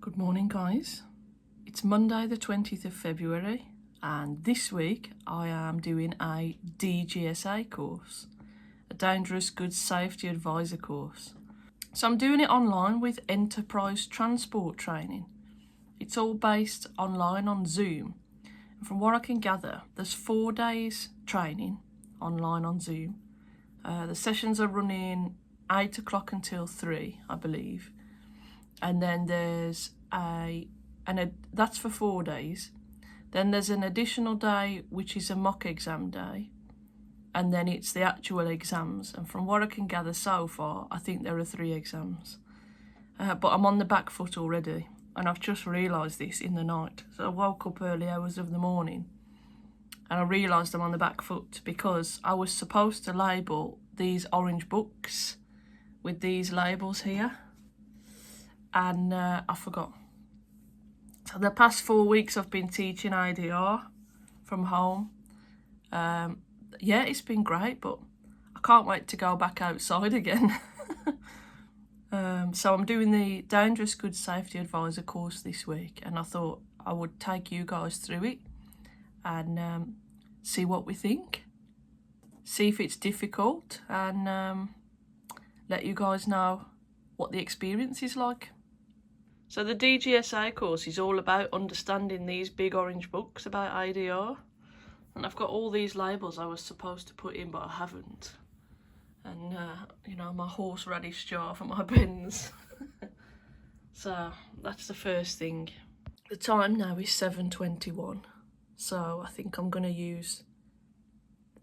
Good morning, guys. It's Monday the 20th of February and this week I am doing a DGSA course, a Dangerous Goods Safety Advisor course. So I'm doing it online with Enterprise Transport Training. It's all based online on Zoom. And from what I can gather, there's 4 days training online on Zoom. The sessions are running 8 o'clock until 3, I believe. And then there's that's for 4 days. Then there's an additional day which is a mock exam day, and then it's the actual exams. And from what I can gather so far, I think there are 3 exams. But I'm on the back foot already, and I've just realised this in the night. So I woke up early hours of the morning and I realised I'm on the back foot because I was supposed to label these orange books with these labels here. And I forgot. So the past 4 weeks I've been teaching IDR from home. Yeah, it's been great, but I can't wait to go back outside again. So I'm doing the Dangerous Goods Safety Advisor course this week, and I thought I would take you guys through it and see what we think. See if it's difficult, and let you guys know what the experience is like. So the DGSA course is all about understanding these big orange books about IDR. And I've got all these labels I was supposed to put in, but I haven't. And, you know, my horseradish jar for my pens. So that's the first thing. The time now is 7:21. So I think I'm going to use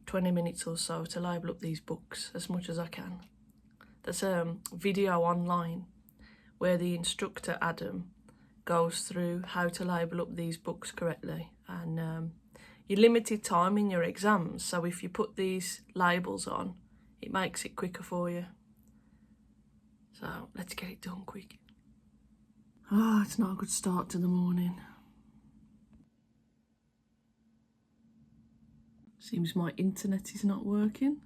20 minutes or so to label up these books as much as I can. There's a video online where the instructor, Adam, goes through how to label up these books correctly. And you're limited time in your exams, so if you put these labels on, it makes it quicker for you. So let's get it done quick. Oh, it's not a good start to the morning. Seems my internet is not working.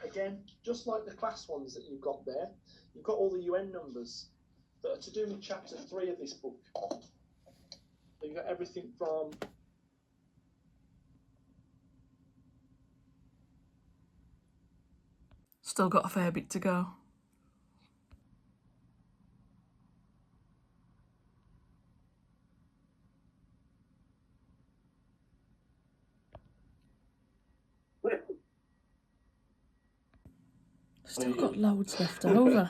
Again, just like the class ones that you've got there, you've got all the UN numbers that are to do with chapter 3 of this book. So you've got everything from Still got a fair bit to go. Still got loads left over.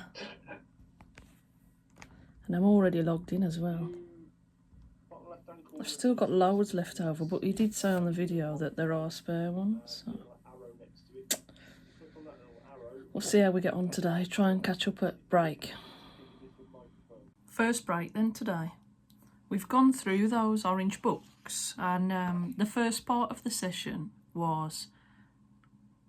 And I'm already logged in as well. I've still got loads left over, but he did say on the video that there are spare ones. So we'll see how we get on today. Try and catch up at break. First break then today. We've gone through those orange books, and the first part of the session was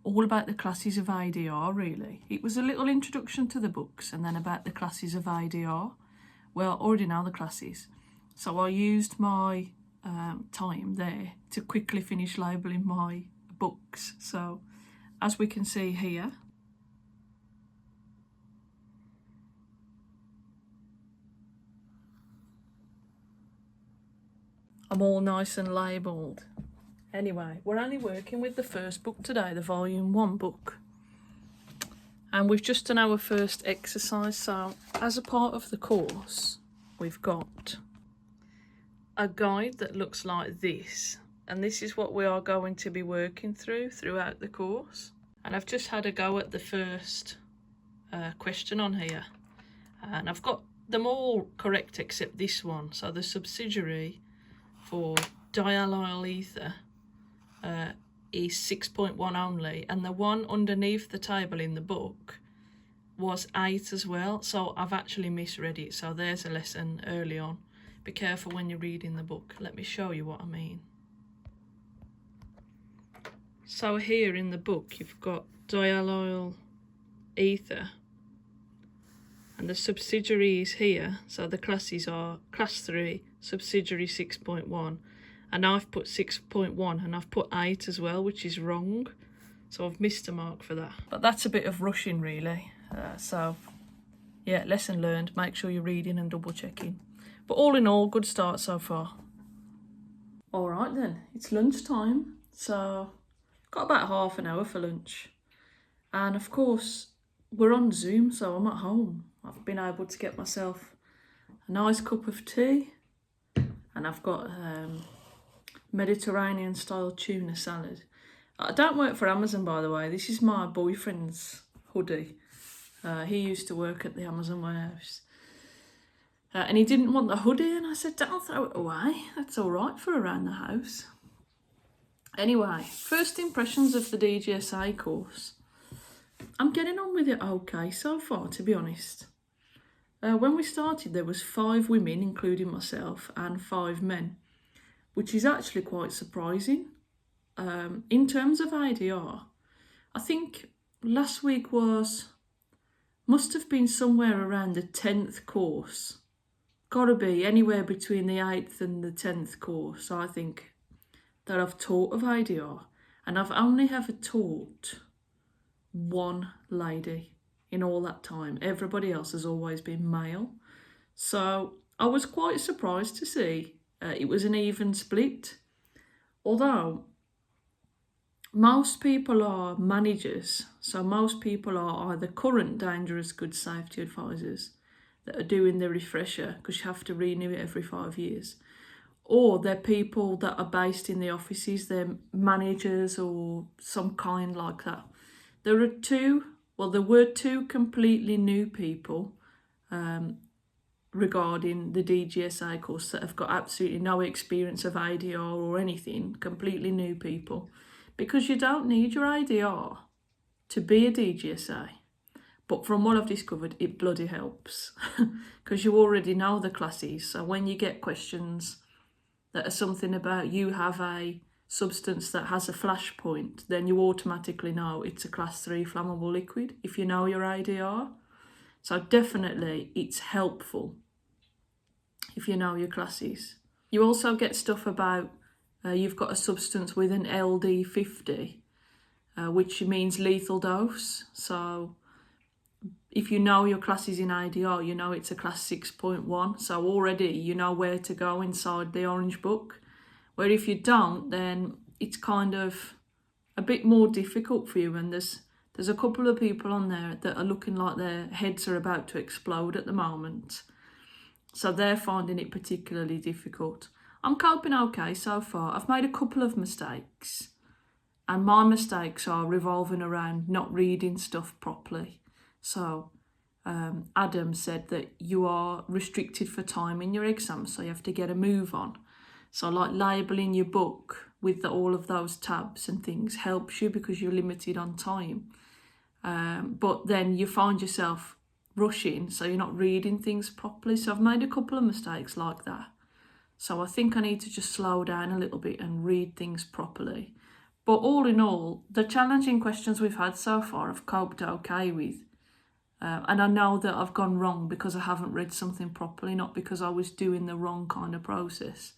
all about the classes of IDR, really. It was a little introduction to the books and then about the classes of IDR. Well, I already know the classes, so I used my time there to quickly finish labelling my books. So as we can see here, I'm all nice and labelled. Anyway, we're only working with the first book today, the volume 1 book. And we've just done our first exercise. So as a part of the course, we've got a guide that looks like this. And this is what we are going to be working throughout the course. And I've just had a go at the first question on here. And I've got them all correct except this one. So the subsidiary for diallyl ether is 6.1 only, and the one underneath the table in the book was 8 as well, so I've actually misread it. So there's a lesson early on. Be careful when you're reading the book. Let me show you what I mean. So here in the book you've got diallyl ether, and the subsidiary is here, so the classes are class 3, subsidiary 6.1, and I've put 6.1 and I've put 8 as well, which is wrong. So I've missed a mark for that. But that's a bit of rushing really. So yeah, lesson learned. Make sure you're reading and double checking. But all in all, good start so far. All right then, it's lunchtime. So I've got about half an hour for lunch. And of course, we're on Zoom, so I'm at home. I've been able to get myself a nice cup of tea. And I've got Mediterranean style tuna salad. I don't work for Amazon, by the way. This is my boyfriend's hoodie. He used to work at the Amazon warehouse. And he didn't want the hoodie, and I said, don't throw it away. That's all right for around the house. Anyway, first impressions of the DGSA course. I'm getting on with it okay so far, to be honest. When we started, there was 5 women, including myself, and 5 men, which is actually quite surprising. In terms of ADR, I think last week must have been somewhere around the 10th course. Got to be anywhere between the 8th and the 10th course, I think, that I've taught of ADR. And I've only ever taught one lady in all that time. Everybody else has always been male. So I was quite surprised to see it was an even split. Although most people are managers, so most people are either current dangerous goods safety advisors that are doing the refresher, because you have to renew it every 5 years, or they're people that are based in the offices, they're managers or some kind like that. There were 2 completely new people regarding the DGSA course that have got absolutely no experience of ADR or anything, completely new people, because you don't need your ADR to be a DGSA. But from what I've discovered, it bloody helps because you already know the classes. So when you get questions that are something about you have a substance that has a flash point, then you automatically know it's a class 3 flammable liquid if you know your ADR. So definitely it's helpful if you know your classes. You also get stuff about you've got a substance with an LD50, which means lethal dose. So if you know your classes in ADR, you know it's a class 6.1. So already you know where to go inside the orange book. Where if you don't, then it's kind of a bit more difficult for you. And there's a couple of people on there that are looking like their heads are about to explode at the moment. So they're finding it particularly difficult. I'm coping okay so far. I've made a couple of mistakes. And my mistakes are revolving around not reading stuff properly. So Adam said that you are restricted for time in your exam, so you have to get a move on. So like labelling your book with all of those tabs and things helps you because you're limited on time. But then you find yourself rushing, so you're not reading things properly. So I've made a couple of mistakes like that. So I think I need to just slow down a little bit and read things properly. But all in all, the challenging questions we've had so far I've coped okay with. And I know that I've gone wrong because I haven't read something properly, not because I was doing the wrong kind of process.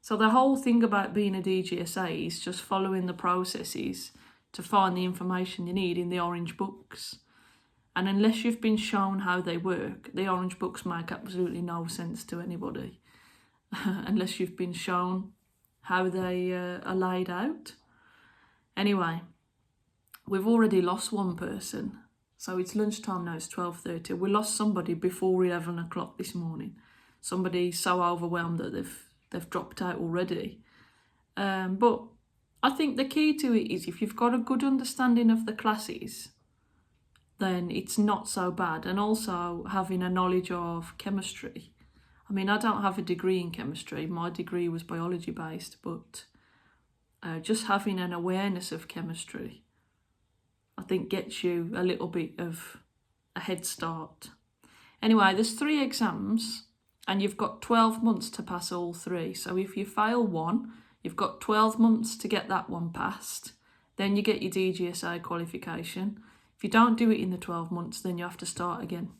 So the whole thing about being a DGSA is just following the processes to find the information you need in the orange books. And unless you've been shown how they work, the orange books make absolutely no sense to anybody. Unless you've been shown how they are laid out. Anyway, we've already lost one person. So it's lunchtime now, it's 12:30. We lost somebody before 11 o'clock this morning. Somebody so overwhelmed that they've dropped out already. But I think the key to it is if you've got a good understanding of the classes, then it's not so bad. And also having a knowledge of chemistry. I mean, I don't have a degree in chemistry. My degree was biology based, but just having an awareness of chemistry, I think gets you a little bit of a head start. Anyway, there's 3 exams and you've got 12 months to pass all 3. So if you fail one, you've got 12 months to get that one passed. Then you get your DGSA qualification. If you don't do it in the 12 months, then you have to start again.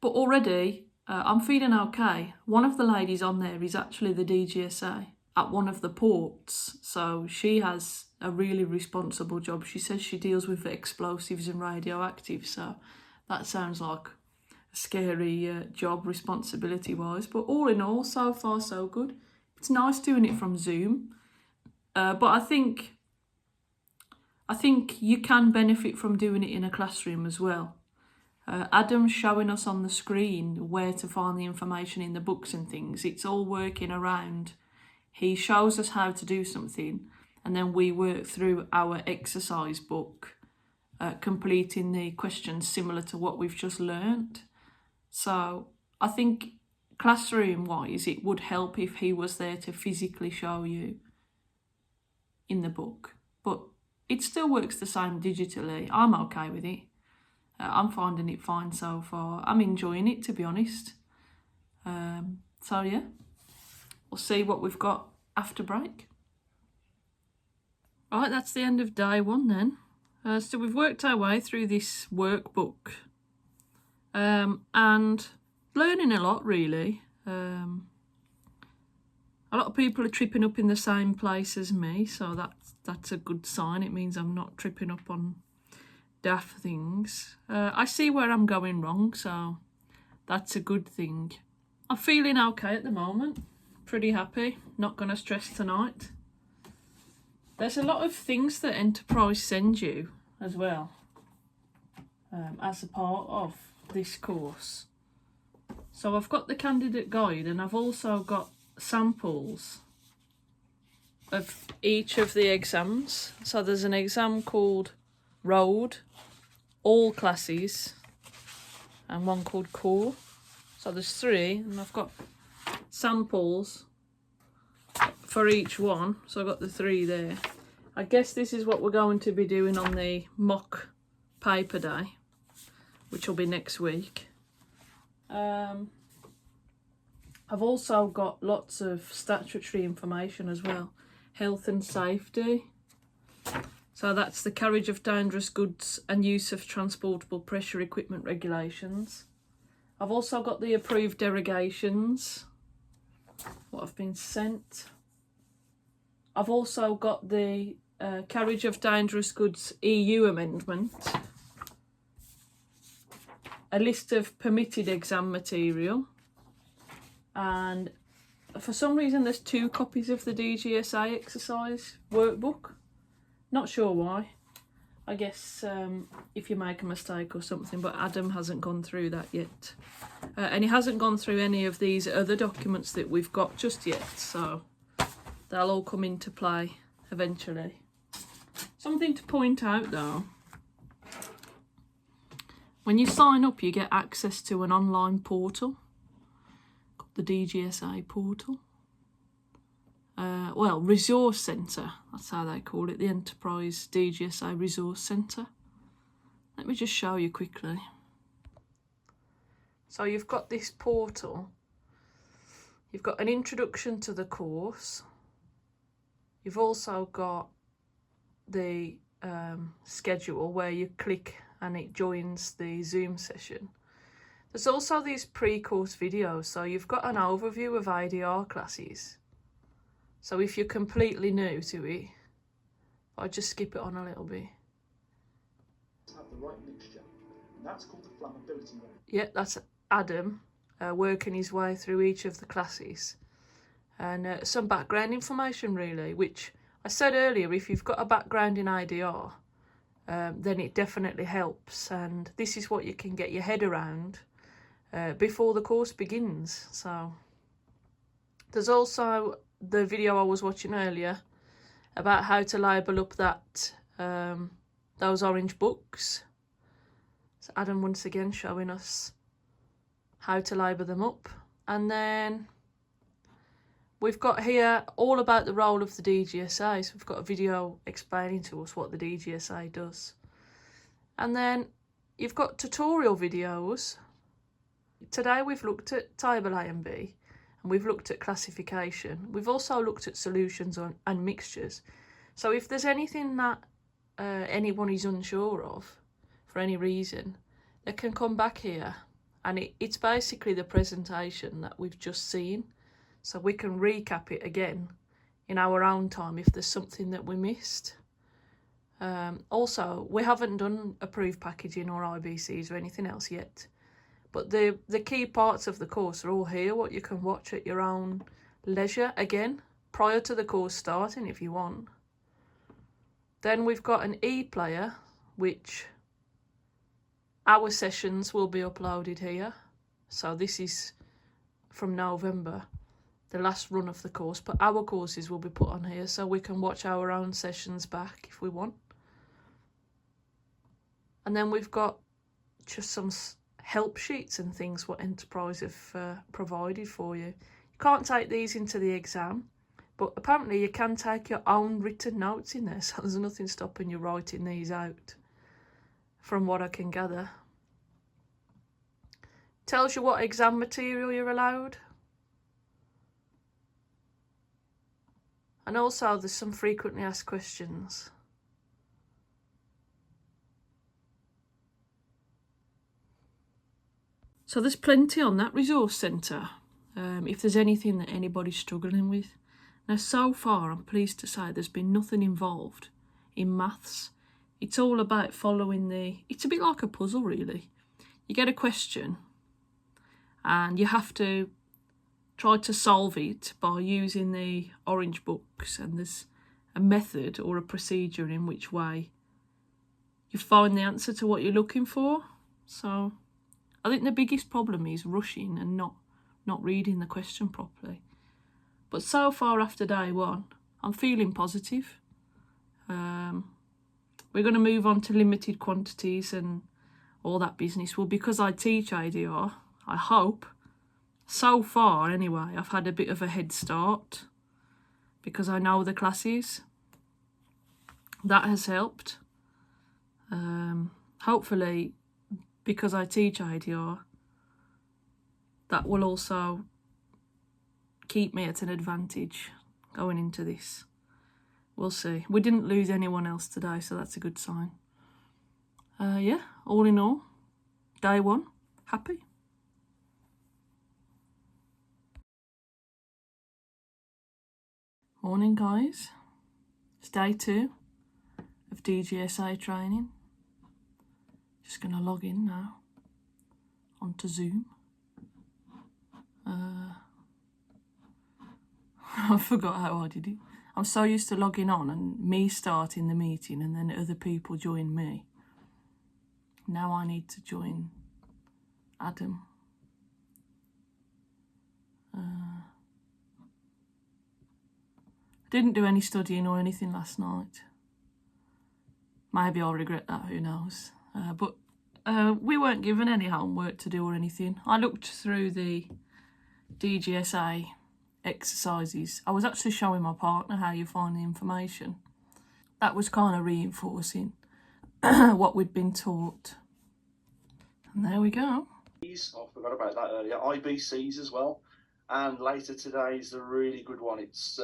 But already, I'm feeling okay. One of the ladies on there is actually the DGSA at one of the ports. So she has a really responsible job. She says she deals with explosives and radioactive, so that sounds like a scary job responsibility-wise. But all in all, so far so good. It's nice doing it from Zoom, but I think you can benefit from doing it in a classroom as well. Adam's showing us on the screen where to find the information in the books and things. It's all working around. He shows us how to do something, and then we work through our exercise book, completing the questions similar to what we've just learnt. So I think classroom-wise, it would help if he was there to physically show you in the book. But it still works the same digitally. I'm okay with it. I'm finding it fine so far. I'm enjoying it, to be honest. So yeah, we'll see what we've got after break. Right, that's the end of day one then. So we've worked our way through this workbook and learning a lot, really. A lot of people are tripping up in the same place as me, so that's a good sign. It means I'm not tripping up on daft things. I see where I'm going wrong, so that's a good thing. I'm feeling okay at the moment. Pretty happy. Not going to stress tonight. There's a lot of things that Enterprise sends you as well, as a part of this course. So I've got the candidate guide, and I've also got samples of each of the exams. So there's an exam called Road, all classes, and one called Core. So there's 3, and I've got samples for each one. So I've got the 3 there. I guess this is what we're going to be doing on the mock paper day, which will be next week. I've also got lots of statutory information as well. Health and safety. So that's the carriage of dangerous goods and use of transportable pressure equipment regulations. I've also got the approved derogations, what have been sent. I've also got the carriage of dangerous goods EU amendment, a list of permitted exam material, and for some reason there's 2 copies of the DGSA exercise workbook. Not sure why. I guess if you make a mistake or something, but Adam hasn't gone through that yet. And he hasn't gone through any of these other documents that we've got just yet, so they'll all come into play eventually. Something to point out though, when you sign up you get access to an online portal, the DGSA portal. Well, Resource Centre, that's how they call it, the Enterprise DGSA Resource Centre. Let me just show you quickly. So you've got this portal, you've got an introduction to the course, you've also got the schedule where you click and it joins the Zoom session. There's also these pre-course videos, so you've got an overview of IDR classes. So if you're completely new to it, I'll just skip it on a little bit. Have the right mixture, and that's called the flammability rate. Yeah, that's Adam working his way through each of the classes. And some background information really, which I said earlier, if you've got a background in IDR, then it definitely helps. And this is what you can get your head around before the course begins. So there's also the video I was watching earlier about how to label up that those orange books. So Adam once again showing us how to label them up. And then we've got here all about the role of the DGSA. So we've got a video explaining to us what the DGSA does. And then you've got tutorial videos. Today we've looked at table A and B, and we've looked at classification. We've also looked at solutions and mixtures. So if there's anything that anyone is unsure of for any reason, they can come back here, and it's basically the presentation that we've just seen. So we can recap it again in our own time if there's something that we missed. Also, we haven't done approved packaging or IBCs or anything else yet. But the key parts of the course are all here, what you can watch at your own leisure, again, prior to the course starting if you want. Then we've got an e-player, which our sessions will be uploaded here. So this is from November, the last run of the course, but our courses will be put on here so we can watch our own sessions back if we want. And then we've got just some help sheets and things what Enterprise have provided for you. You can't take these into the exam, but apparently you can take your own written notes in there, so there's nothing stopping you writing these out, from what I can gather. Tells you what exam material you're allowed. And also there's some frequently asked questions. So there's plenty on that resource centre, if there's anything that anybody's struggling with. Now, so far, I'm pleased to say there's been nothing involved in maths. It's all about following it's a bit like a puzzle, really. You get a question and you have to try to solve it by using the orange books, and there's a method or a procedure in which way you find the answer to what you're looking for. So I think the biggest problem is rushing and not reading the question properly. But so far after day one, I'm feeling positive. We're going to move on to limited quantities and all that business. Well, because I teach ADR, I hope, so far anyway, I've had a bit of a head start because I know the classes. That has helped. Hopefully, because I teach ADR, that will also keep me at an advantage going into this. We'll see. We didn't lose anyone else today, so that's a good sign. Yeah, all in all, day one, happy. Morning, guys. It's day 2 of DGSA training. Just going to log in now onto Zoom. I forgot how I did it. I'm so used to logging on and me starting the meeting and then other people join me. Now I need to join Adam. I didn't do any studying or anything last night. Maybe I'll regret that, who knows. But we weren't given any homework to do or anything. I looked through the DGSA exercises. I was actually showing my partner how you find the information. That was kind of reinforcing what we'd been taught. And there we go. I forgot about that earlier. IBCs as well. And later today is a really good one. It's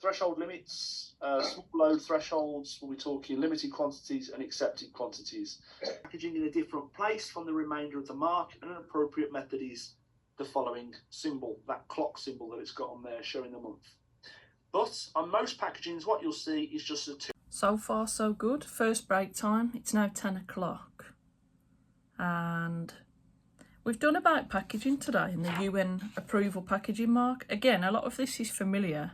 threshold limits, small load thresholds. We'll be talking limited quantities and accepted quantities. Packaging in a different place from the remainder of the mark, and an appropriate method is the following symbol, that clock symbol that it's got on there showing the month. But on most packagings, what you'll see is just a 2. So far, so good. First break time. It's now 10 o'clock. And we've done about packaging today in the UN approval packaging mark. Again, a lot of this is familiar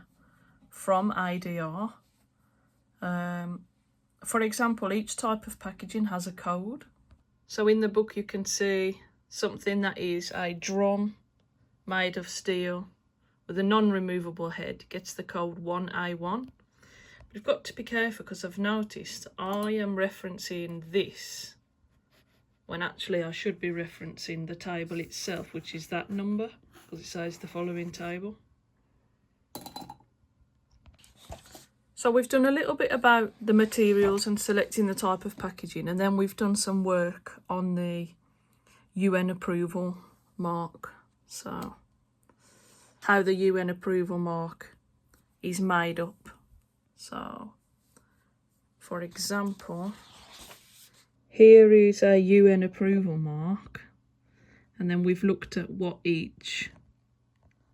from ADR. For example, each type of packaging has a code. So in the book you can see something that is a drum made of steel with a non-removable head gets the code 1A1. We've got to be careful because I've noticed I am referencing this when actually I should be referencing the table itself, which is that number, because it says the following table. So we've done a little bit about the materials and selecting the type of packaging, and then we've done some work on the UN approval mark. So how the UN approval mark is made up. So for example, here is a UN approval mark, and then we've looked at what each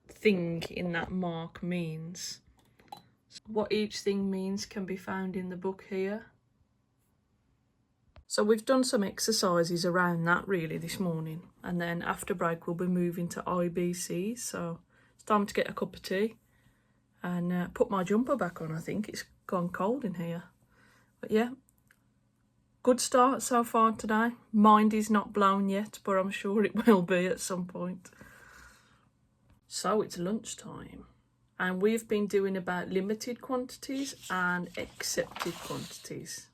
thing in that mark means. What each thing means can be found in the book here. So we've done some exercises around that really this morning, and then after break we'll be moving to IBC. So it's time to get a cup of tea and put my jumper back on. I think it's gone cold in here. But yeah, good start so far today. Mind is not blown yet, but I'm sure it will be at some point. So it's lunchtime, and we've been doing about limited quantities and accepted quantities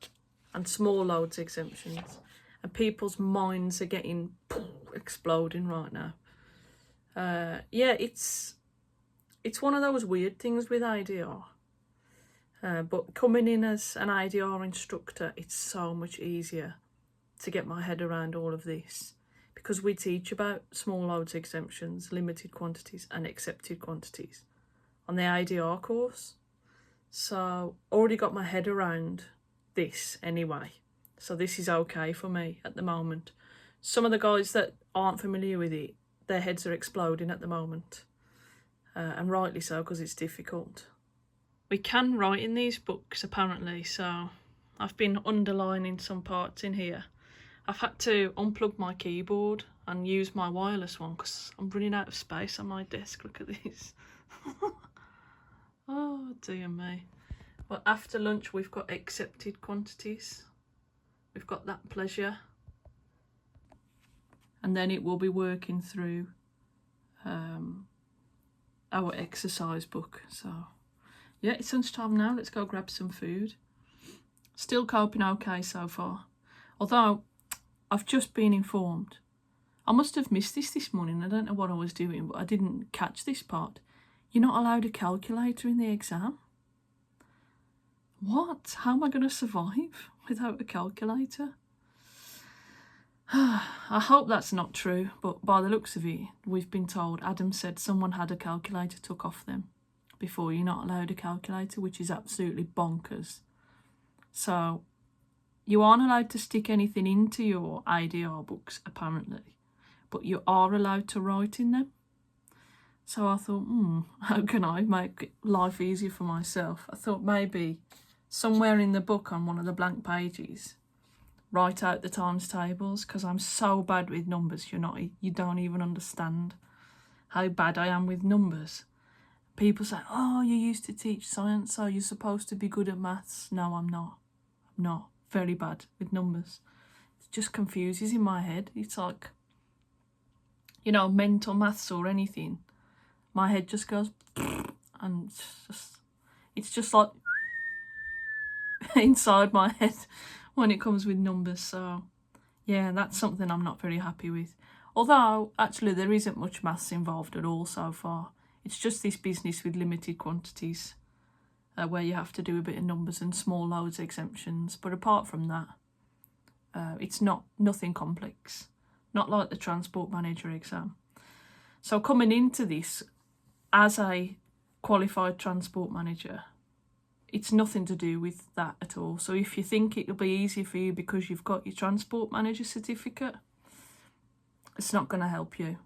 and small loads exemptions, and people's minds are getting exploding right now. Yeah, it's one of those weird things with ADR. But coming in as an ADR instructor, it's so much easier to get my head around all of this, because we teach about small loads exemptions, limited quantities and accepted quantities on the ADR course. So already got my head around this anyway. So this is okay for me at the moment. Some of the guys that aren't familiar with it, their heads are exploding at the moment. And rightly so, because it's difficult. We can write in these books apparently, so I've been underlining some parts in here. I've had to unplug my keyboard and use my wireless one because I'm running out of space on my desk. Look at this. Oh dear me. Well, after lunch we've got accepted quantities. We've got that pleasure. And then it will be working through our exercise book. So yeah, it's lunchtime now. Let's go grab some food. Still coping okay so far. Although I've just been informed. I must have missed this morning. I don't know what I was doing, but I didn't catch this part. You're not allowed a calculator in the exam. What? How am I going to survive without a calculator? I hope that's not true, but by the looks of it, we've been told, Adam said someone had a calculator took off them before. You're not allowed a calculator, which is absolutely bonkers. So you aren't allowed to stick anything into your ADR books, apparently, but you are allowed to write in them. So I thought, how can I make life easier for myself? I thought maybe somewhere in the book on one of the blank pages, write out the times tables, because I'm so bad with numbers. You don't even understand how bad I am with numbers. People say, oh, you used to teach science, so you're supposed to be good at maths. No, I'm not. I'm not. Very bad with numbers. It just confuses in my head. It's like, mental maths or anything. My head just goes, and it's just like inside my head when it comes with numbers. So yeah, that's something I'm not very happy with. Although actually there isn't much maths involved at all so far. It's just this business with limited quantities where you have to do a bit of numbers and small loads exemptions. But apart from that, it's nothing complex. Not like the transport manager exam. So coming into this as a qualified transport manager, it's nothing to do with that at all. So if you think it'll be easier for you because you've got your transport manager certificate, it's not going to help you.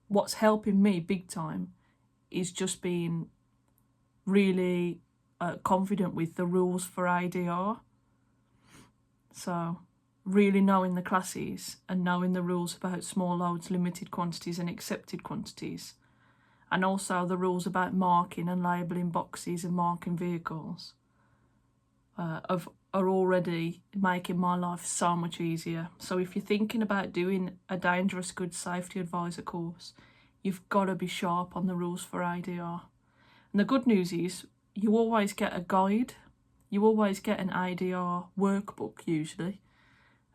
What's helping me big time is just being really confident with the rules for ADR. So really knowing the classes and knowing the rules about small loads, limited quantities and accepted quantities. And also the rules about marking and labelling boxes and marking vehicles are already making my life so much easier. So if you're thinking about doing a dangerous goods safety advisor course, you've got to be sharp on the rules for ADR. And the good news is you always get a guide. You always get an ADR workbook usually.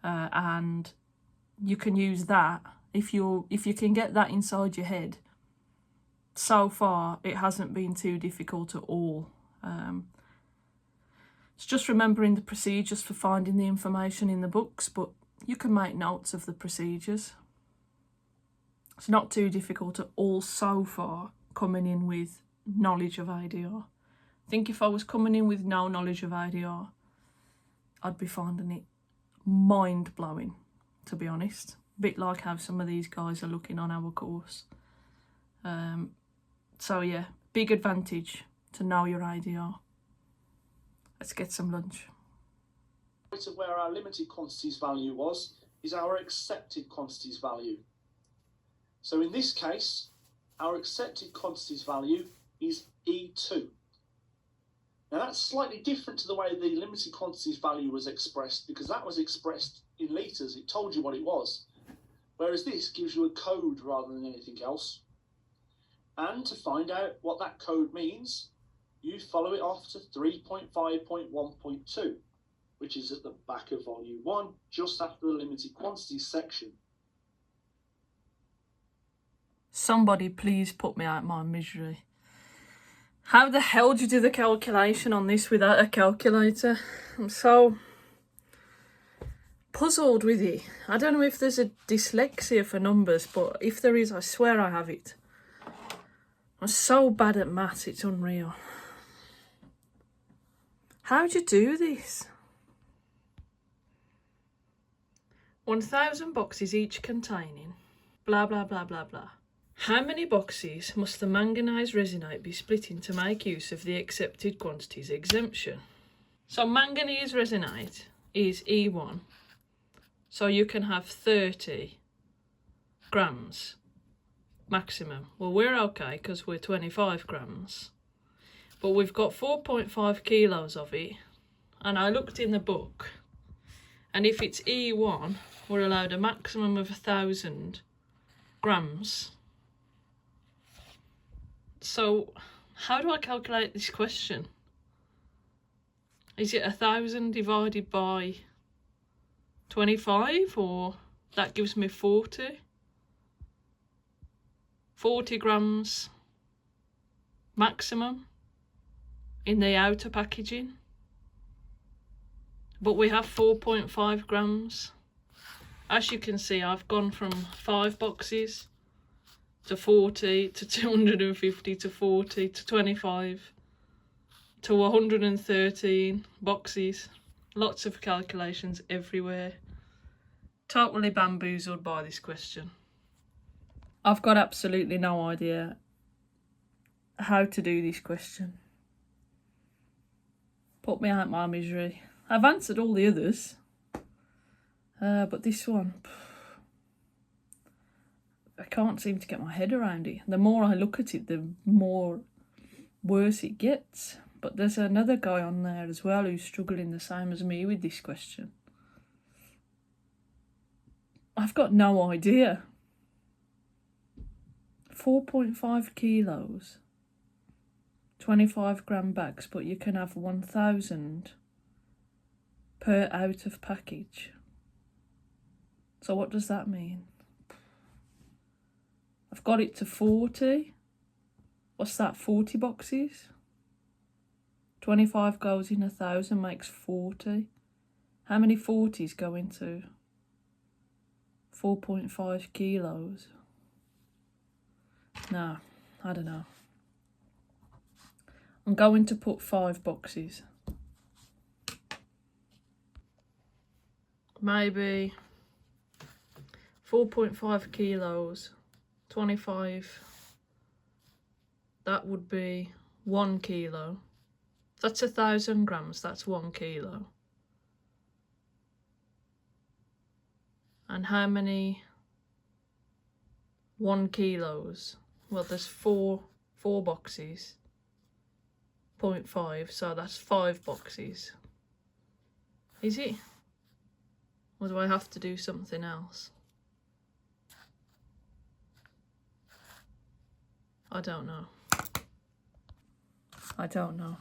And you can use that if you can get that inside your head. So far, it hasn't been too difficult at all. It's just remembering the procedures for finding the information in the books, but you can make notes of the procedures. It's not too difficult at all so far coming in with knowledge of ADR. I think if I was coming in with no knowledge of ADR, I'd be finding it mind-blowing, to be honest. A bit like how some of these guys are looking on our course. So yeah, big advantage to know your ADR. Let's get some lunch. of where our limited quantities value was is our accepted quantities value. So in this case, our accepted quantities value is E2. Now that's slightly different to the way the limited quantities value was expressed, because that was expressed in litres. It told you what it was. Whereas this gives you a code rather than anything else. And to find out what that code means, you follow it off to 3.5.1.2, which is at the back of volume 1, just after the limited quantities section. Somebody please put me out my misery. How the hell do you do the calculation on this without a calculator? I'm so puzzled with it. I don't know if there's a dyslexia for numbers, but if there is, I swear I have it. I'm so bad at maths, it's unreal. How do you do this? 1,000 boxes each containing blah blah blah blah blah. How many boxes must the manganese resinite be split in to make use of the accepted quantities exemption? So manganese resinite is E1, so you can have 30 grams maximum. Well, we're okay because we're 25 grams, but we've got 4.5 kilos of it, and I looked in the book, and if it's E1, we're allowed a maximum of 1,000 grams. So how do I calculate this question? Is it 1,000 divided by 25, or that gives me 40? 40 grams maximum in the outer packaging. But we have 4.5 grams. As you can see, I've gone from 5 boxes to 40 to 250 to 40 to 25 to 113 boxes. Lots of calculations everywhere. Totally bamboozled by this question. I've got absolutely no idea how to do this question. Put me out my misery. I've answered all the others, but this one, I can't seem to get my head around it. The more I look at it, the more worse it gets. But there's another guy on there as well who's struggling the same as me with this question. I've got no idea. 4.5 kilos, 25 gram bags, but you can have 1,000 per out of package. So what does that mean? I've got it to 40. What's that, 40 boxes? 25 goes in 1,000, makes 40. How many 40s go into 4.5 kilos? No, I don't know. I'm going to put 5 boxes. Maybe 4.5 kilos, 25. That would be 1 kilo. That's 1,000 grams, that's 1 kilo. And how many 1 kilos? Well, there's four boxes, 0.5, so that's 5 boxes. Is it? Or do I have to do something else? I don't know. I don't know.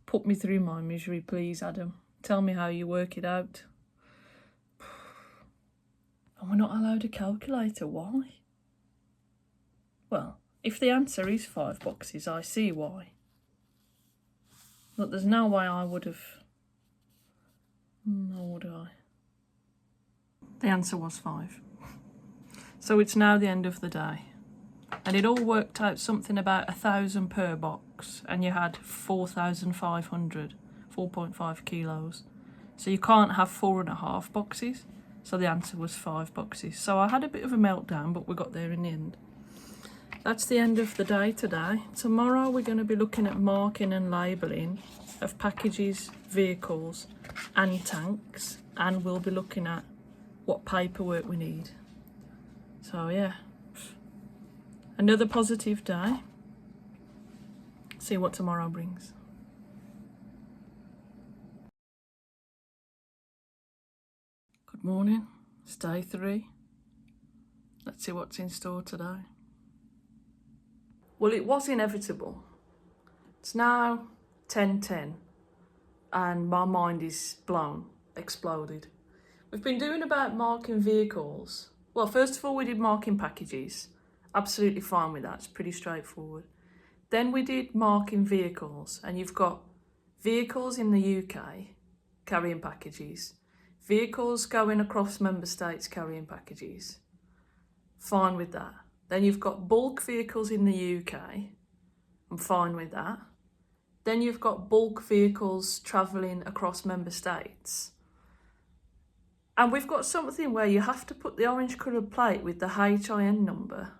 Put me through my misery, please, Adam. Tell me how you work it out. And we're not allowed a calculator. Why? Well, if the answer is 5 boxes, I see why. But there's no way I would have... Nor would I. The answer was 5. So it's now the end of the day. And it all worked out something about 1,000 per box. And you had 4,500, 4.5 kilos. So you can't have 4.5 boxes. So the answer was 5 boxes. So I had a bit of a meltdown, but we got there in the end. That's the end of the day today. Tomorrow we're going to be looking at marking and labelling of packages, vehicles and tanks, and we'll be looking at what paperwork we need. So yeah, another positive day. See what tomorrow brings. Good morning, it's day 3. Let's see what's in store today. Well, it was inevitable. It's now 10:10 and my mind is blown, exploded. We've been doing about marking vehicles. Well, first of all, we did marking packages. Absolutely fine with that, it's pretty straightforward. Then we did marking vehicles, and you've got vehicles in the UK carrying packages, vehicles going across member states carrying packages. Fine with that. Then you've got bulk vehicles in the UK. I'm fine with that. Then you've got bulk vehicles travelling across member states. And we've got something where you have to put the orange coloured plate with the HIN number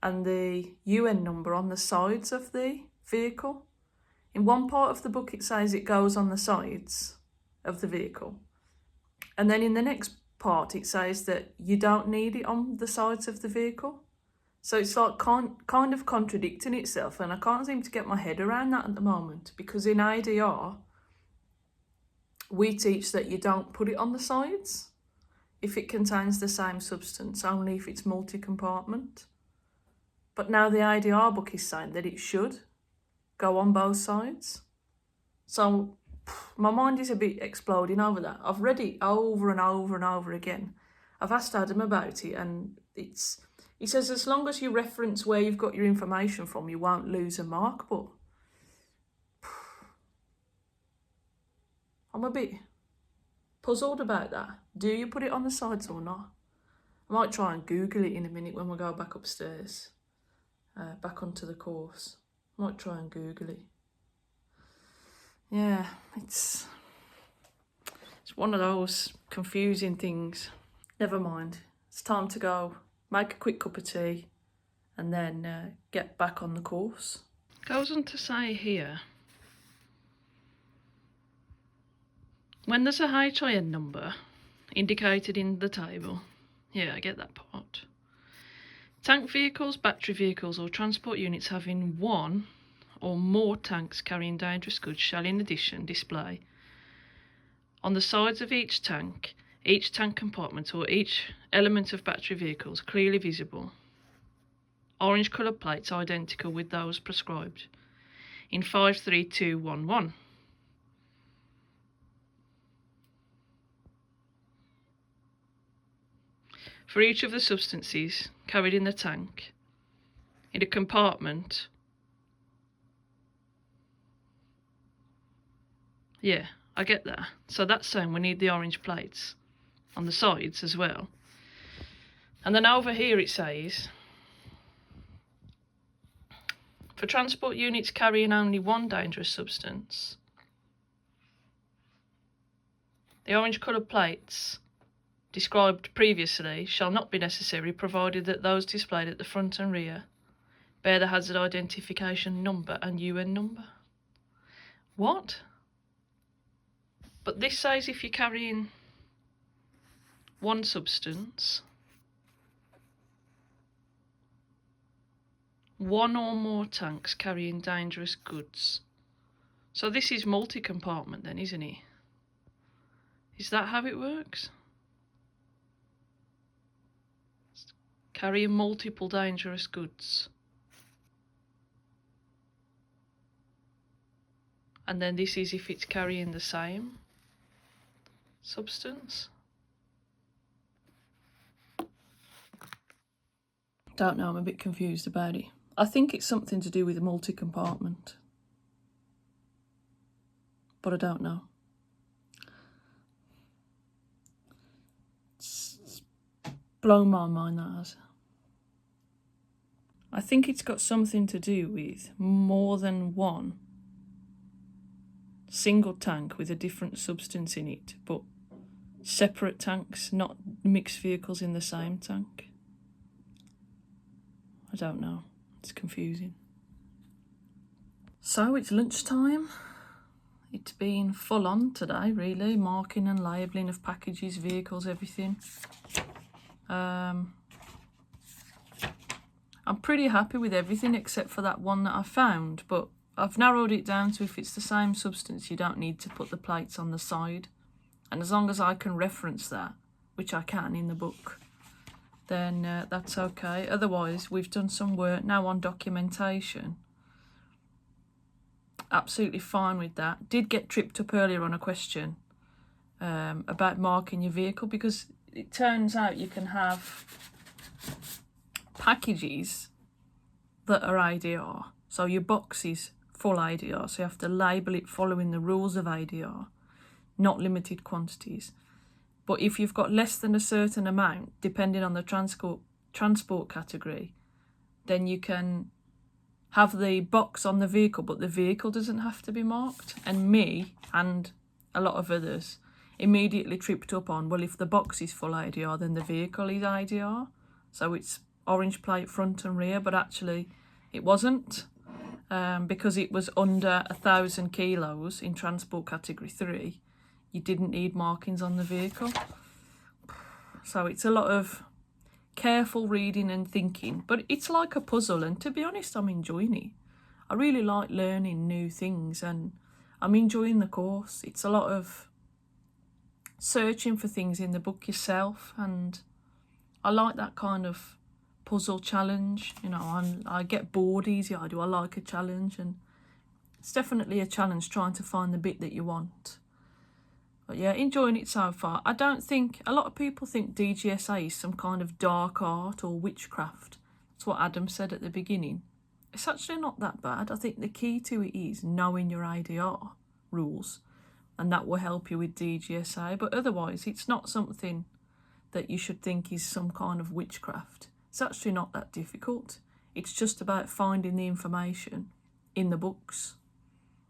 and the UN number on the sides of the vehicle. In one part of the book it says it goes on the sides of the vehicle. And then in the next part it says that you don't need it on the sides of the vehicle. So it's like kind of contradicting itself, and I can't seem to get my head around that at the moment, because in ADR we teach that you don't put it on the sides if it contains the same substance, only if it's multi-compartment. But now the ADR book is saying that it should go on both sides. So my mind is a bit exploding over that. I've read it over and over and over again. I've asked Adam about it, and he says as long as you reference where you've got your information from, you won't lose a mark, but I'm a bit puzzled about that. Do you put it on the sides or not? I might try and Google it in a minute when we go back upstairs, back onto the course. I might try and Google it. Yeah, it's one of those confusing things. Never mind. It's time to go make a quick cup of tea and then get back on the course. Goes on to say here, when there's a HIN number indicated in the table, yeah, I get that part. Tank vehicles, battery vehicles or transport units having one or more tanks carrying dangerous goods shall in addition display on the sides of each tank compartment or each element of battery vehicles clearly visible orange coloured plates identical with those prescribed in 53211. For each of the substances carried in the tank in a compartment. Yeah, I get that. So that's saying we need the orange plates on the sides as well. And then over here it says, for transport units carrying only one dangerous substance, the orange coloured plates described previously shall not be necessary, provided that those displayed at the front and rear bear the hazard identification number and UN number. What? But this says if you're carrying one substance, one or more tanks carrying dangerous goods. So this is multi-compartment then, isn't it? Is that how it works? Carrying multiple dangerous goods. And then this is if it's carrying the same substance. Don't know, I'm a bit confused about it. I think it's something to do with the multi-compartment, but I don't know. It's blown my mind, that has. I think it's got something to do with more than one single tank with a different substance in it, but separate tanks, not mixed vehicles in the same tank. I don't know. It's confusing. So it's lunchtime. It's been full on today, really. Marking and labelling of packages, vehicles, everything. I'm pretty happy with everything except for that one that I found, but I've narrowed it down to if it's the same substance, you don't need to put the plates on the side. And as long as I can reference that, which I can in the book, then that's okay. Otherwise, we've done some work now on documentation. Absolutely fine with that. Did get tripped up earlier on a question about marking your vehicle, because it turns out you can have packages that are ADR. So your box is full ADR, so you have to label it following the rules of ADR, not limited quantities. But if you've got less than a certain amount, depending on the transport category, then you can have the box on the vehicle, but the vehicle doesn't have to be marked. And me and a lot of others immediately tripped up on, well, if the box is full ADR, then the vehicle is ADR. So it's orange plate front and rear, but actually it wasn't, because it was under 1,000 kilos in transport category 3. You didn't need markings on the vehicle. So it's a lot of careful reading and thinking, but it's like a puzzle, and to be honest, I'm enjoying it. I really like learning new things, and I'm enjoying the course. It's a lot of searching for things in the book yourself, and I like that kind of puzzle challenge. You know, I get bored easy. I like a challenge, and it's definitely a challenge trying to find the bit that you want. But yeah, enjoying it so far. I don't think, a lot of people think DGSA is some kind of dark art or witchcraft. That's what Adam said at the beginning. It's actually not that bad. I think the key to it is knowing your ADR rules, and that will help you with DGSA. But otherwise, it's not something that you should think is some kind of witchcraft. It's actually not that difficult. It's just about finding the information in the books.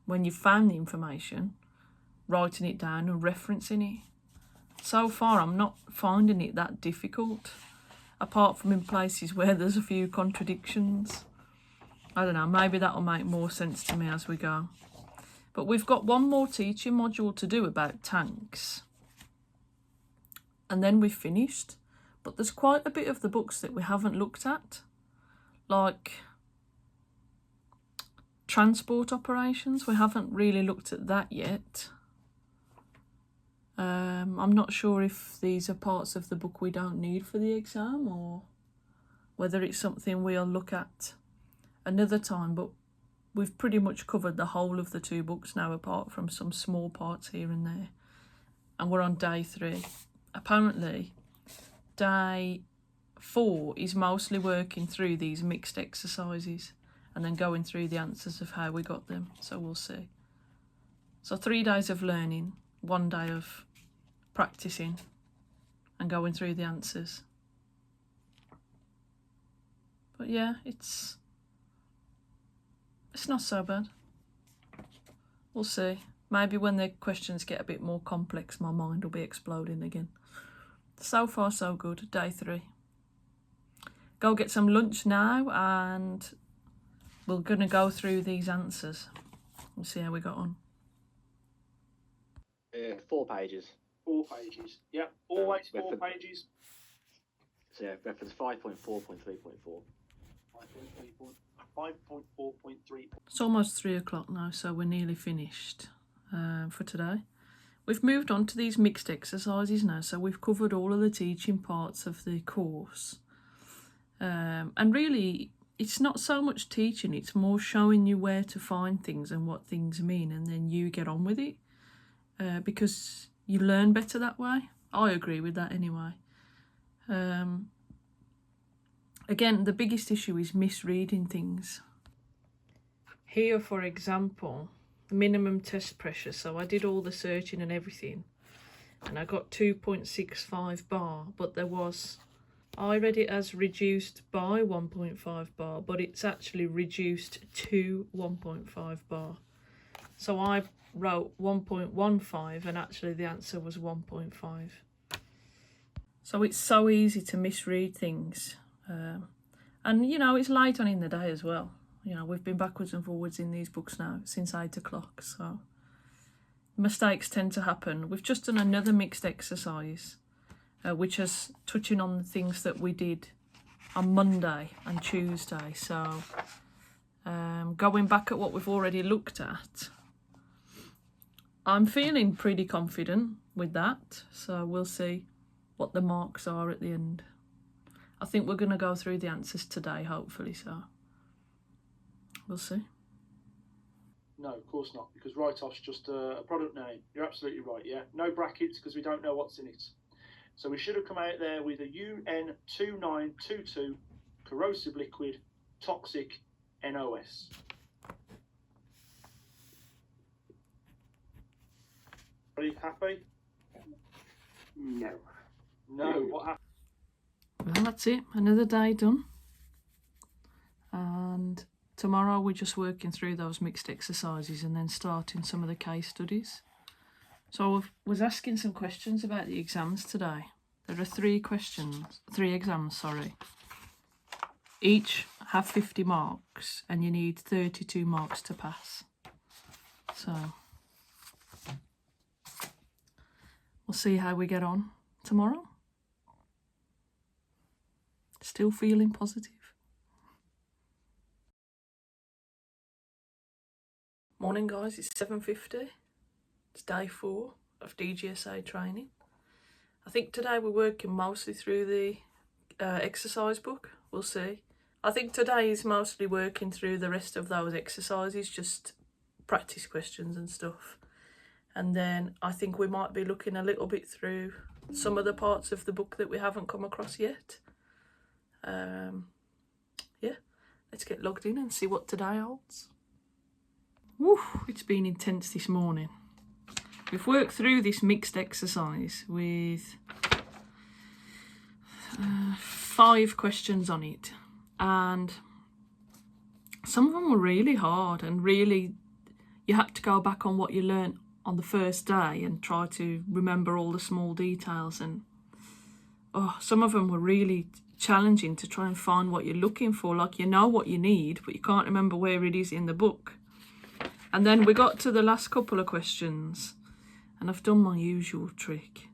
When you've found the information, writing it down and referencing it. So far, I'm not finding it that difficult, apart from in places where there's a few contradictions. I don't know, maybe that'll make more sense to me as we go. But we've got one more teaching module to do about tanks, and then we've finished. But there's quite a bit of the books that we haven't looked at, like transport operations. We haven't really looked at that yet. I'm not sure if these are parts of the book we don't need for the exam, or whether it's something we'll look at another time, but we've pretty much covered the whole of the 2 books now, apart from some small parts here and there. And we're on day 3. Apparently, day 4 is mostly working through these mixed exercises and then going through the answers of how we got them. So we'll see. So 3 days of learning, 1 day of practicing and going through the answers. But yeah, it's not so bad. We'll see. Maybe when the questions get a bit more complex, my mind will be exploding again. So far, so good. Day 3. Go get some lunch now, and we're going to go through these answers. We'll see how we got on. 4 pages. 4 pages. Yeah, always 4 pages. So yeah, reference 5.4.3.4. 5.4.3. It's almost 3 o'clock now, so we're nearly finished for today. We've moved on to these mixed exercises now, so we've covered all of the teaching parts of the course. And really, it's not so much teaching, it's more showing you where to find things and what things mean, and then you get on with it, because you learn better that way. I agree with that anyway. Again, the biggest issue is misreading things. Here, for example, minimum test pressure. So I did all the searching and everything, and I got 2.65 bar, but I read it as reduced by 1.5 bar, but it's actually reduced to 1.5 bar. So I wrote 1.15, and actually the answer was 1.5. So it's so easy to misread things. And, you know, it's late on in the day as well. You know, we've been backwards and forwards in these books now since 8 o'clock. So mistakes tend to happen. We've just done another mixed exercise, which is touching on the things that we did on Monday and Tuesday. So going back at what we've already looked at, I'm feeling pretty confident with that. So we'll see what the marks are at the end. I think we're going to go through the answers today, hopefully, so we'll see. No, of course not, because write-off's just a product name. You're absolutely right, yeah. No brackets, because we don't know what's in it. So we should have come out there with a UN2922 corrosive liquid toxic NOS. Are you happy? No. No, what happened? Well, that's it. Another day done. And tomorrow we're just working through those mixed exercises and then starting some of the case studies. So I was asking some questions about the exams today. There are three exams, sorry. Each have 50 marks and you need 32 marks to pass. So we'll see how we get on tomorrow. Still feeling positive. Morning guys, it's 7:50. It's day 4 of DGSA training. I think today we're working mostly through the exercise book. We'll see. I think today is mostly working through the rest of those exercises, just practice questions and stuff. And then I think we might be looking a little bit through some of the parts of the book that we haven't come across yet. Yeah, let's get logged in and see what today holds. Woo, it's been intense this morning. We've worked through this mixed exercise with 5 questions on it, and some of them were really hard, and really you had to go back on what you learnt on the first day and try to remember all the small details, and some of them were really challenging to try and find what you're looking for. Like, you know what you need, but you can't remember where it is in the book. And then we got to the last couple of questions, and I've done my usual trick,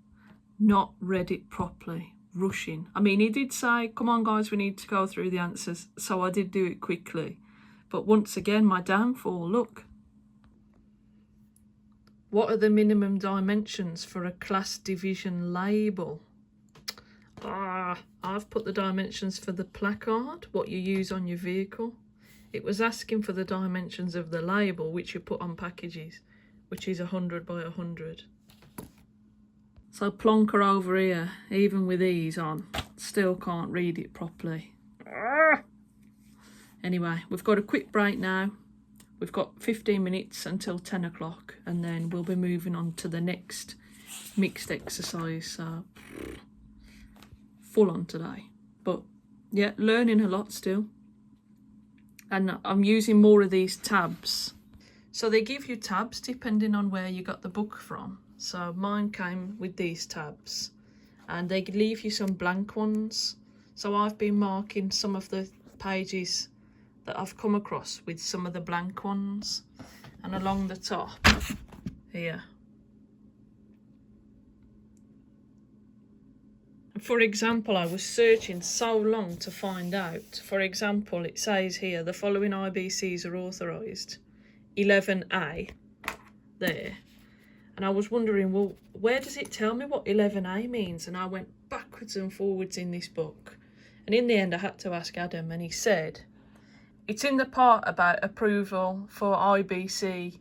not read it properly, rushing. I mean, he did say, come on guys, we need to go through the answers, so I did do it quickly. But once again, my downfall, look. What are the minimum dimensions for a class division label? I've put the dimensions for the placard, what you use on your vehicle. It was asking for the dimensions of the label, which you put on packages, which is 100 by 100. So plonker over here, even with these on, still can't read it properly. Anyway, we've got a quick break now. We've got 15 minutes until 10 o'clock, and then we'll be moving on to the next mixed exercise. So full on today, but yeah, learning a lot still. And I'm using more of these tabs. So they give you tabs depending on where you got the book from. So mine came with these tabs, and they leave you some blank ones. So I've been marking some of the pages that I've come across with some of the blank ones, and along the top here. For example, I was searching so long to find out. For example, it says here, the following IBCs are authorised. 11A, there. And I was wondering, well, where does it tell me what 11A means? And I went backwards and forwards in this book. And in the end, I had to ask Adam, and he said, it's in the part about approval for IBC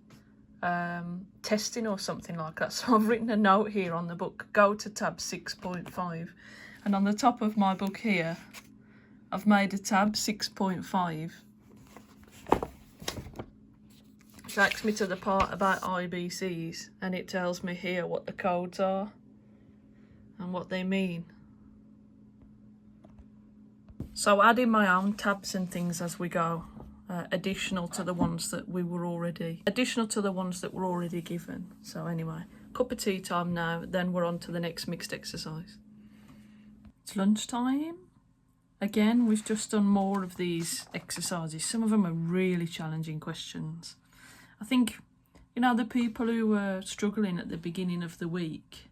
testing or something like that. So I've written a note here on the book, go to tab 6.5, and on the top of my book here I've made a tab 6.5. It takes me to the part about IBCs, and it tells me here what the codes are and what they mean. So adding my own tabs and things as we go, additional to the ones that were already given. So anyway, cup of tea time now, then we're on to the next mixed exercise. It's lunchtime. Again, we've just done more of these exercises. Some of them are really challenging questions. I think You know, the people who were struggling at the beginning of the week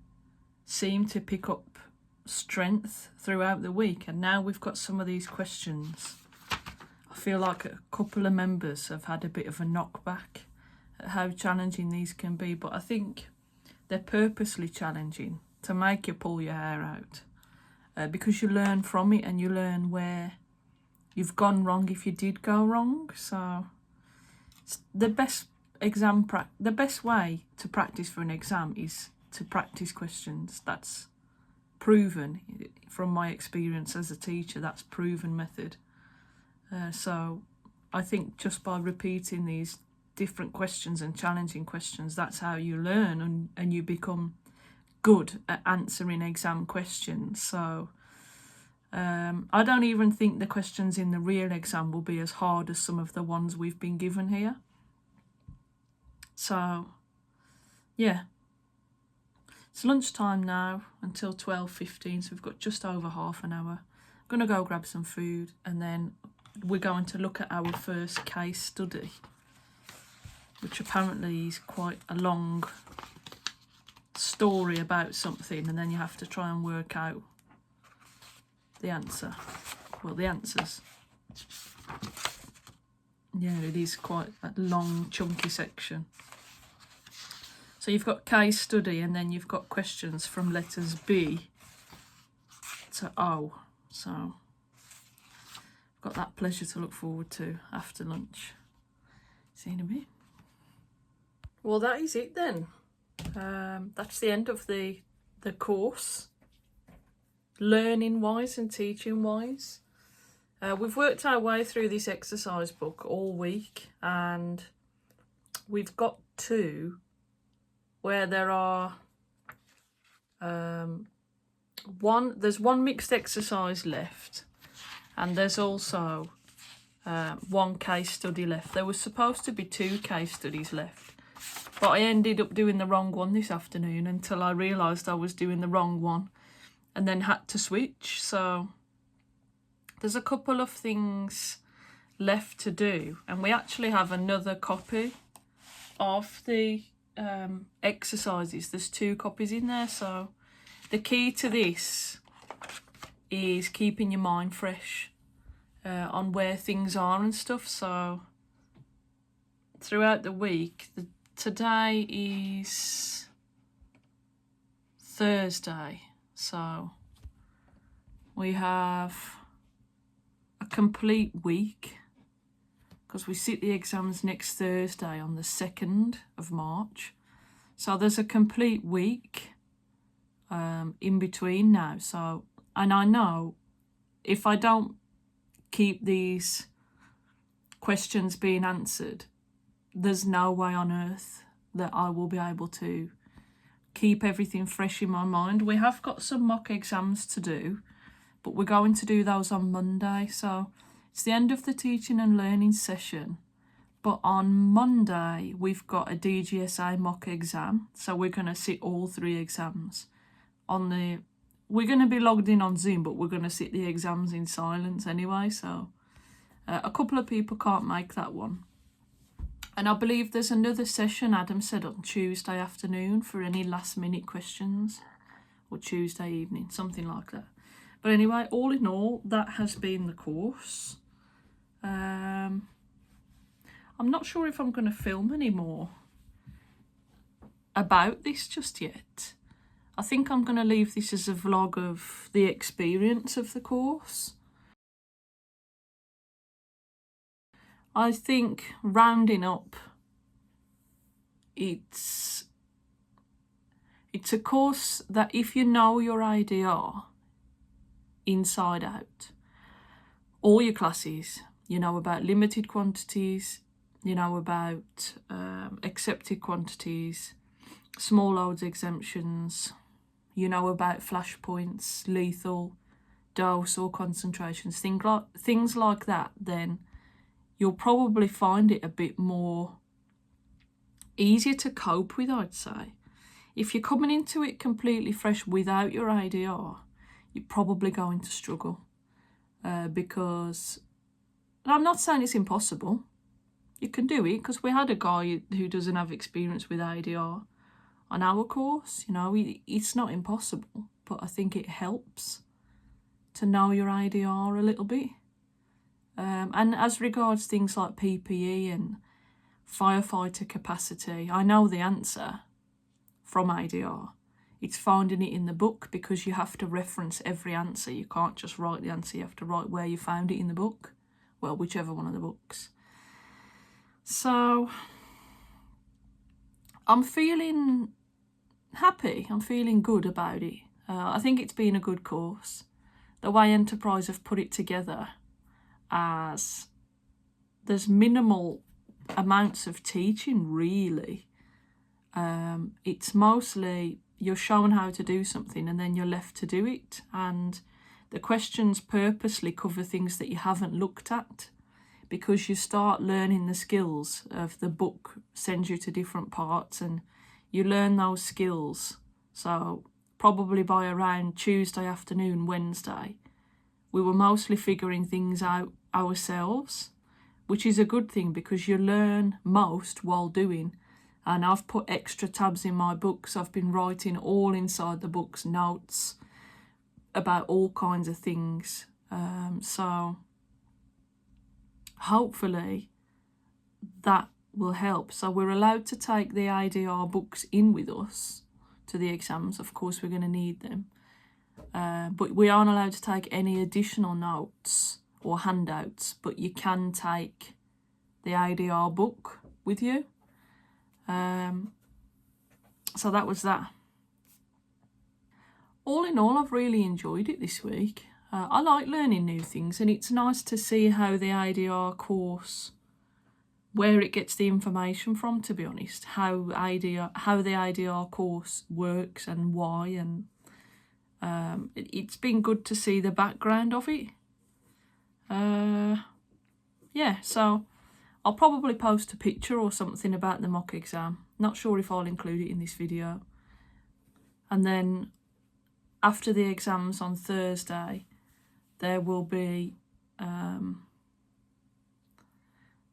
seem to pick up strength throughout the week, and now we've got some of these questions. I feel like a couple of members have had a bit of a knockback at how challenging these can be, but I think they're purposely challenging to make you pull your hair out, because you learn from it and you learn where you've gone wrong if you did go wrong. So it's the best way to practice for an exam is to practice questions. That's proven from my experience as a teacher. That's proven method. So I think just by repeating these different questions and challenging questions, that's how you learn and you become good at answering exam questions. So I don't even think the questions in the real exam will be as hard as some of the ones we've been given here. So yeah, it's lunchtime now until 12:15, so we've got just over half an hour. I'm going to go grab some food and then we're going to look at our first case study, which apparently is quite a long story about something, and then you have to try and work out the answer. Well, the answers. Yeah, it is quite a long, chunky section. So you've got case study and then you've got questions from letters B to O. So I've got that pleasure to look forward to after lunch. See you in a bit. Well, that is it then. That's the end of the course, learning wise and teaching wise. We've worked our way through this exercise book all week, and we've got to where there are there's one mixed exercise left, and there's also one case study left. There was supposed to be 2 case studies left, but I ended up doing the wrong one this afternoon until I realised I was doing the wrong one and then had to switch. So there's a couple of things left to do, and we actually have another copy of the exercises. There's 2 copies in there. So the key to this is keeping your mind fresh on where things are and stuff. So throughout the week, today is Thursday, so we have a complete week because we sit the exams next Thursday on the 2nd of March. So there's a complete week in between now. So, and I know if I don't keep these questions being answered, there's no way on earth that I will be able to keep everything fresh in my mind. We have got some mock exams to do, but we're going to do those on Monday. So it's the end of the teaching and learning session. But on Monday, we've got a DGSA mock exam. So we're going to sit all 3 exams we're going to be logged in on Zoom, but we're going to sit the exams in silence anyway. So a couple of people can't make that one. And I believe there's another session, Adam said, on Tuesday afternoon for any last minute questions, or Tuesday evening, something like that. But anyway, all in all, that has been the course. I'm not sure if I'm going to film any more about this just yet. I think I'm going to leave this as a vlog of the experience of the course. I think, rounding up, it's a course that if you know your IDR inside out, all your classes, you know about limited quantities, you know about accepted quantities, small loads exemptions, you know about flashpoints, lethal, dose or concentrations, things like that, then you'll probably find it a bit more easier to cope with, I'd say. If you're coming into it completely fresh without your ADR, you're probably going to struggle because, and I'm not saying it's impossible, you can do it, because we had a guy who doesn't have experience with ADR on our course. You know, it's not impossible, but I think it helps to know your ADR a little bit. And as regards things like PPE and firefighter capacity, I know the answer from ADR. It's finding it in the book, because you have to reference every answer. You can't just write the answer, you have to write where you found it in the book. Well, whichever one of the books. So, I'm feeling happy, I'm feeling good about it. I think it's been a good course. The way Enterprise have put it together, as there's minimal amounts of teaching, really. It's mostly you're shown how to do something and then you're left to do it, and the questions purposely cover things that you haven't looked at, because you start learning the skills of the book, sends you to different parts and you learn those skills. So probably by around Tuesday afternoon, Wednesday, we were mostly figuring things out ourselves, which is a good thing, because you learn most while doing. And I've put extra tabs in my books. I've been writing all inside the books notes about all kinds of things. So hopefully that will help. So we're allowed to take the ADR books in with us to the exams. Of course, we're going to need them. But we aren't allowed to take any additional notes or handouts, but you can take the ADR book with you. So that was that. All in all, I've really enjoyed it this week. I like learning new things, and it's nice to see how the ADR course, where it gets the information from, to be honest, how the ADR course works and why, and it's been good to see the background of it. Yeah, so I'll probably post a picture or something about the mock exam. Not sure if I'll include it in this video. And then after the exams on Thursday, there will be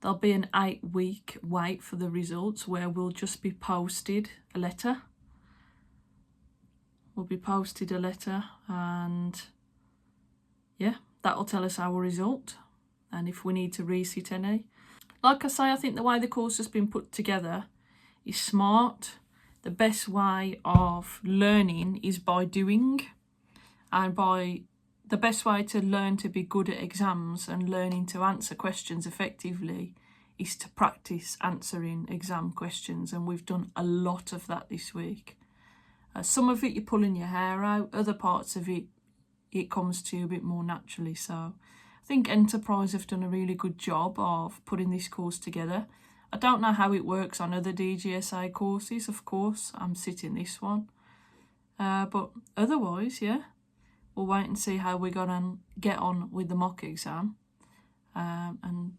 there'll be an 8-week wait for the results, where we'll just be posted a letter. We'll be posted a letter, and yeah, that'll tell us our result and if we need to resit any. Like I say, I think the way the course has been put together is smart. The best way of learning is by doing, and the best way to learn to be good at exams and learning to answer questions effectively is to practice answering exam questions, and we've done a lot of that this week. Some of it you're pulling your hair out, other parts of it comes to you a bit more naturally. So I think Enterprise have done a really good job of putting this course together. I don't know how it works on other DGSA courses, of course. I'm sitting this one. But otherwise, yeah, we'll wait and see how we're going to get on with the mock exam, and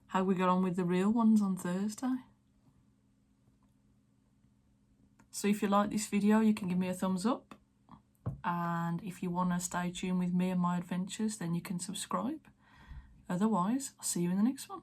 how we get on with the real ones on Thursday. So if you like this video, you can give me a thumbs up. And if you want to stay tuned with me and my adventures, then you can subscribe. Otherwise, I'll see you in the next one.